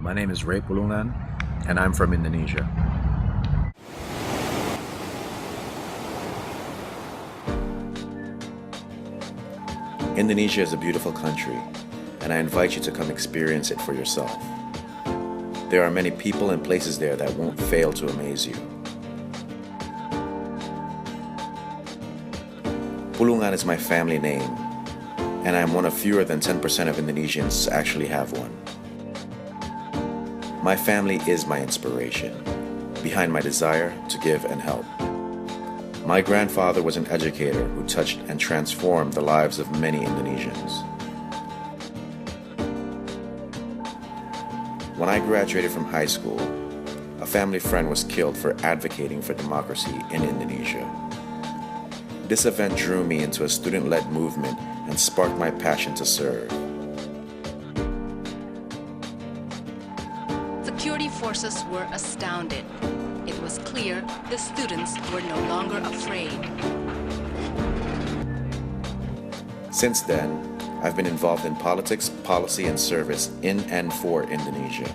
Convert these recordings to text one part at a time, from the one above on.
My name is Pulungan, and I'm from Indonesia. Indonesia is a beautiful country, and I invite you to come experience it for yourself. There are many people and places there that won't fail to amaze you. Pulungan is my family name, and I am one of fewer than 10% of Indonesians to actually have one. My family is my inspiration, behind my desire to give and help. My grandfather was an educator who touched and transformed the lives of many Indonesians. When I graduated from high school, a family friend was killed for advocating for democracy in Indonesia. This event drew me into a student-led movement and sparked my passion to serve. Security forces were astounded. It was clear the students were no longer afraid. Since then, I've been involved in politics, policy, and service in and for Indonesia.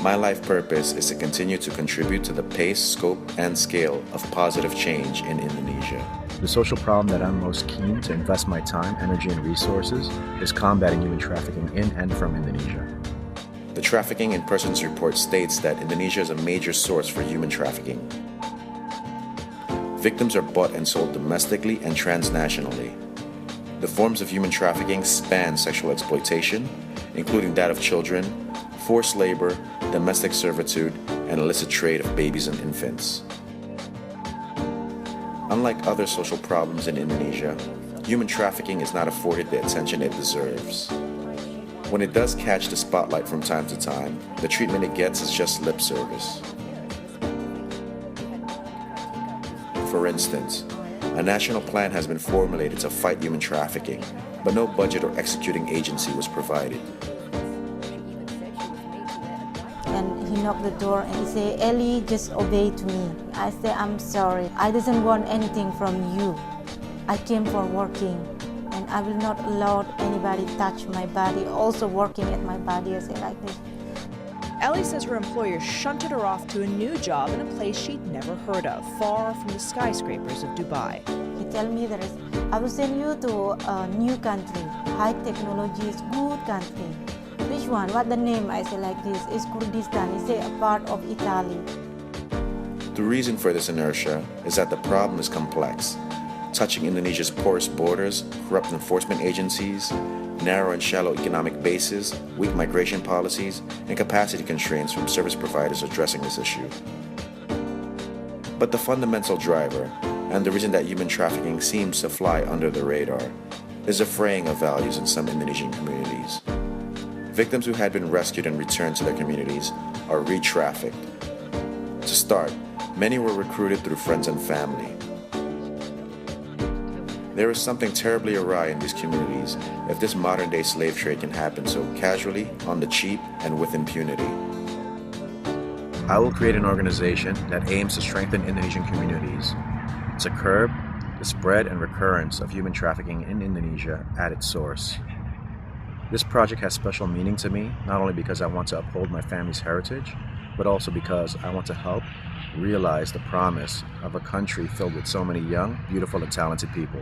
My life purpose is to continue to contribute to the pace, scope, and scale of positive change in Indonesia. The social problem that I'm most keen to invest my time, energy, and resources is combating human trafficking in and from Indonesia. The Trafficking in Persons report states that Indonesia is a major source for human trafficking. Victims are bought and sold domestically and transnationally. The forms of human trafficking span sexual exploitation, including that of children, forced labor, domestic servitude, and illicit trade of babies and infants. Unlike other social problems in Indonesia, human trafficking is not afforded the attention it deserves. When it does catch the spotlight from time to time, the treatment it gets is just lip service. For instance, a national plan has been formulated to fight human trafficking, but no budget or executing agency was provided. And he knocked the door and he said, "Ellie, just obey to me." I said, "I'm sorry. I didn't want anything from you. I came for working. And I will not allow anybody touch my body, also working at my body." I say like this. Ellie says her employer shunted her off to a new job in a place she'd never heard of, far from the skyscrapers of Dubai. He tell me I will send you to a new country, high technology is good country. Which one? What the name? I say like this. It's Kurdistan. He say a part of Italy. The reason for this inertia is that the problem is complex, touching Indonesia's porous borders, corrupt enforcement agencies, narrow and shallow economic bases, weak migration policies, and capacity constraints from service providers addressing this issue. But the fundamental driver, and the reason that human trafficking seems to fly under the radar, is a fraying of values in some Indonesian communities. Victims who had been rescued and returned to their communities are re-trafficked. To start, many were recruited through friends and family. There is something terribly awry in these communities if this modern-day slave trade can happen so casually, on the cheap, and with impunity. I will create an organization that aims to strengthen Indonesian communities, to curb the spread and recurrence of human trafficking in Indonesia at its source. This project has special meaning to me, not only because I want to uphold my family's heritage, but also because I want to help realize the promise of a country filled with so many young, beautiful, and talented people.